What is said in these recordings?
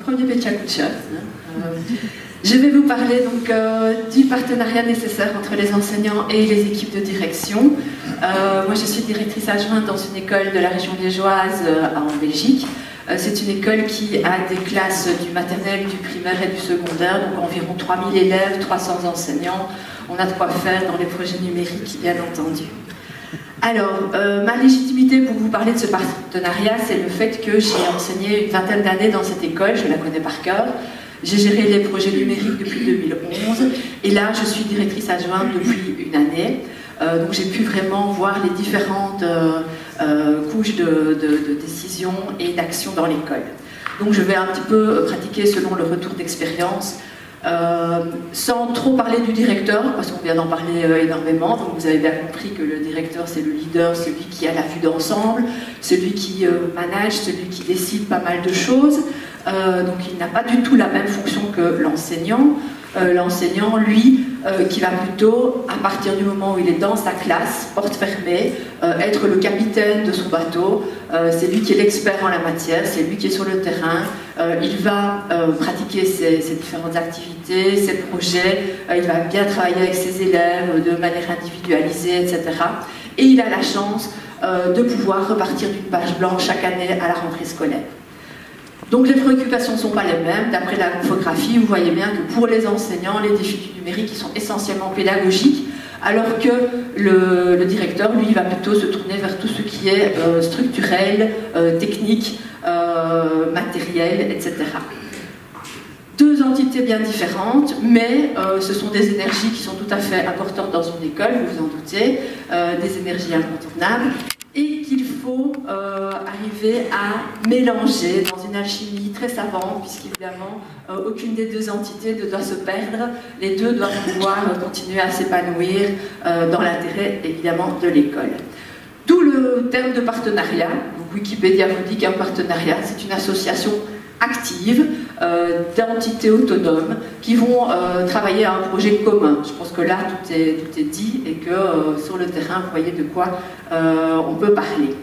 premier Pechakucha. Je vais vous parler donc du partenariat nécessaire entre les enseignants et les équipes de direction. Moi, je suis directrice adjointe dans une école de la région liégeoise en Belgique. C'est une école qui a des classes du maternel, du primaire et du secondaire, donc environ 3000 élèves, 300 enseignants. On a de quoi faire dans les projets numériques, bien entendu. Alors, ma légitimité pour vous parler de ce partenariat, c'est le fait que j'ai enseigné une vingtaine d'années dans cette école, je la connais par cœur. J'ai géré les projets numériques depuis 2011 et là, je suis directrice adjointe depuis une année. Donc j'ai pu vraiment voir les différentes couches de décision et d'action dans l'école. Donc je vais un petit peu pratiquer selon le retour d'expérience, sans trop parler du directeur, parce qu'on vient d'en parler énormément. Donc vous avez bien compris que le directeur, c'est le leader, celui qui a la vue d'ensemble, celui qui manage, celui qui décide pas mal de choses. Donc il n'a pas du tout la même fonction que l'enseignant. L'enseignant, lui, qui va plutôt, à partir du moment où il est dans sa classe, porte fermée, être le capitaine de son bateau. C'est lui qui est l'expert en la matière, c'est lui qui est sur le terrain. Il va pratiquer ses différentes activités, ses projets, il va bien travailler avec ses élèves de manière individualisée, etc. Et il a la chance de pouvoir repartir d'une page blanche chaque année à la rentrée scolaire. Donc les préoccupations ne sont pas les mêmes. D'après la infographie, vous voyez bien que pour les enseignants, les défis du numérique ils sont essentiellement pédagogiques, alors que le directeur, lui, va plutôt se tourner vers tout ce qui est structurel, technique, matériel, etc. Deux entités bien différentes, mais ce sont des énergies qui sont tout à fait importantes dans une école, vous vous en doutez, des énergies incontournables, et qu'il faut arriver à mélanger dans une alchimie très savante, puisqu'évidemment, aucune des deux entités ne doit se perdre, les deux doivent pouvoir continuer à s'épanouir dans l'intérêt, évidemment, de l'école. D'où le terme de partenariat. Donc, Wikipédia vous dit qu'un partenariat, c'est une association active d'entités autonomes qui vont travailler à un projet commun. Je pense que là, tout est dit et que sur le terrain, vous voyez de quoi on peut parler.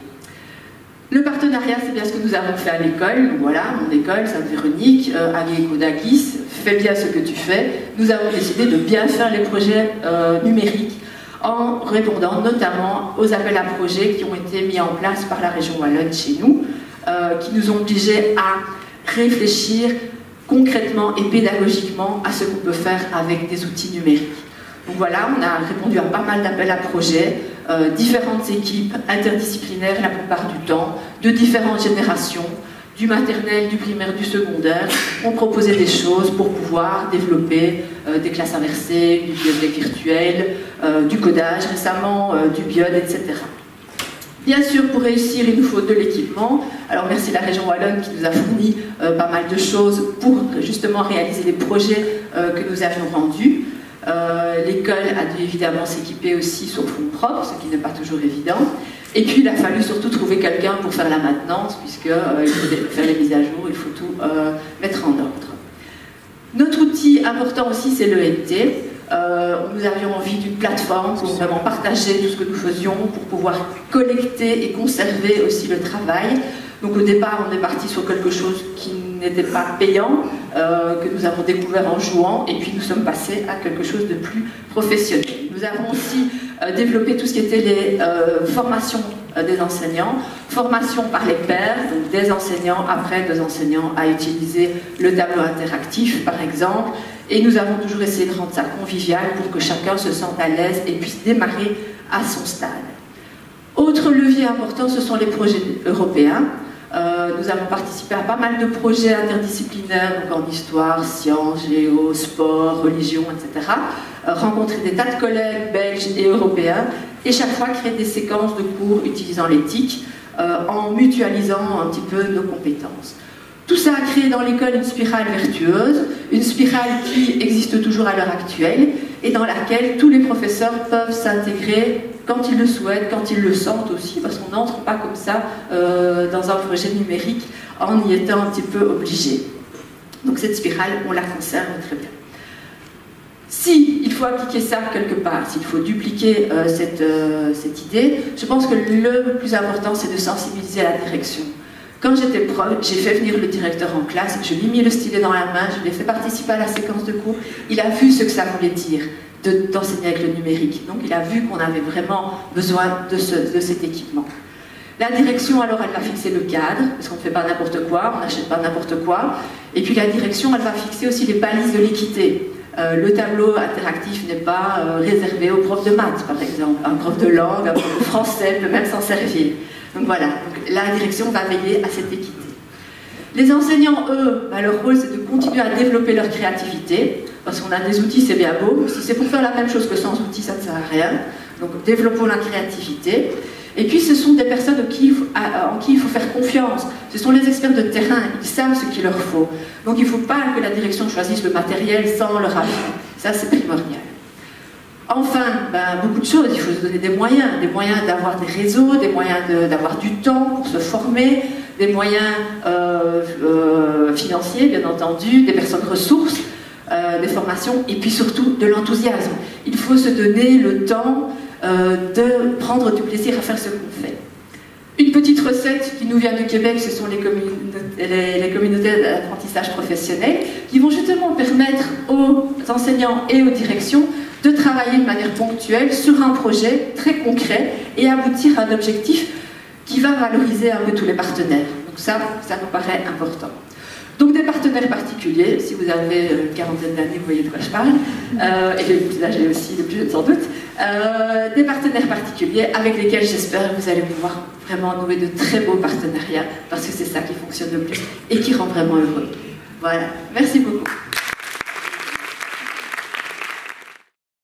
Le partenariat, c'est bien ce que nous avons fait à l'école. Voilà, mon école, Sainte-Véronique, Agékodagis, fais bien ce que tu fais. Nous avons décidé de bien faire les projets numériques en répondant notamment aux appels à projets qui ont été mis en place par la région wallonne chez nous, qui nous ont obligés à réfléchir concrètement et pédagogiquement à ce qu'on peut faire avec des outils numériques. Donc voilà, on a répondu à pas mal d'appels à projets, différentes équipes interdisciplinaires la plupart du temps, de différentes générations, du maternel, du primaire, du secondaire, ont proposé des choses pour pouvoir développer des classes inversées, du bibliothèque virtuelle, du codage récemment, du biode, etc. Bien sûr, pour réussir, il nous faut de l'équipement. Alors merci la région wallonne qui nous a fourni pas mal de choses pour justement réaliser les projets que nous avions rendus. L'école a dû évidemment s'équiper aussi sur fonds propres, ce qui n'est pas toujours évident. Et puis il a fallu surtout trouver quelqu'un pour faire la maintenance, puisqu'il faut faire les mises à jour, il faut tout mettre en ordre. Notre outil important aussi, c'est l'ENT. Nous avions envie d'une plateforme pour vraiment partager tout ce que nous faisions, pour pouvoir collecter et conserver aussi le travail. Donc au départ, on est parti sur quelque chose qui n'était pas payant, que nous avons découvert en jouant, et puis nous sommes passés à quelque chose de plus professionnel. Nous avons aussi développé tout ce qui était les formations des enseignants, formation par les pairs, donc des enseignants après deux enseignants à utiliser le tableau interactif par exemple, et nous avons toujours essayé de rendre ça convivial pour que chacun se sente à l'aise et puisse démarrer à son stade. Autre levier important, ce sont les projets européens. Nous avons participé à pas mal de projets interdisciplinaires, donc en histoire, sciences, géo, sport, religion, etc. Rencontrer des tas de collègues belges et européens et chaque fois créer des séquences de cours utilisant l'éthique en mutualisant un petit peu nos compétences. Tout ça a créé dans l'école une spirale vertueuse, une spirale qui existe toujours à l'heure actuelle et dans laquelle tous les professeurs peuvent s'intégrer quand ils le souhaitent, quand ils le sentent aussi, parce qu'on n'entre pas comme ça dans un projet numérique en y étant un petit peu obligé. Donc cette spirale, on la conserve très bien. Si il faut appliquer ça quelque part, s'il faut dupliquer cette idée, je pense que le plus important, c'est de sensibiliser à la direction. Quand j'étais prof, j'ai fait venir le directeur en classe, je lui ai mis le stylet dans la main, je l'ai fait participer à la séquence de cours. Il a vu ce que ça voulait dire d'enseigner avec le numérique. Donc il a vu qu'on avait vraiment besoin de cet équipement. La direction, alors, elle va fixer le cadre, parce qu'on ne fait pas n'importe quoi, on n'achète pas n'importe quoi. Et puis la direction, elle va fixer aussi les balises de l'équité. Le tableau interactif n'est pas réservé aux profs de maths, par exemple. Un prof de langue, un prof de français peut même s'en servir. Donc voilà, donc, la direction va veiller à cette équité. Les enseignants, eux, leur rôle, c'est de continuer à développer leur créativité, parce qu'on a des outils, c'est bien beau, mais si c'est pour faire la même chose que sans outils, ça ne sert à rien. Donc développons la créativité. Et puis ce sont des personnes en qui il faut faire confiance. Ce sont les experts de terrain, ils savent ce qu'il leur faut. Donc il ne faut pas que la direction choisisse le matériel sans le raffiner. Ça, c'est primordial. Enfin, beaucoup de choses, il faut se donner des moyens d'avoir des réseaux, des moyens d'avoir du temps pour se former, des moyens financiers, bien entendu, des personnes ressources, des formations, et puis surtout de l'enthousiasme. Il faut se donner le temps de prendre du plaisir à faire ce qu'on fait. Une petite recette qui nous vient du Québec, ce sont les communautés d'apprentissage professionnel, qui vont justement permettre aux enseignants et aux directions de travailler de manière ponctuelle sur un projet très concret et aboutir à un objectif qui va valoriser un peu tous les partenaires. Donc ça nous paraît important. Donc des partenaires particuliers, si vous avez une quarantaine d'années, vous voyez de quoi je parle, et là j'ai aussi le plus jeune sans doute, des partenaires particuliers avec lesquels j'espère que vous allez pouvoir vraiment nouer de très beaux partenariats, parce que c'est ça qui fonctionne le plus et qui rend vraiment heureux. Voilà, merci beaucoup.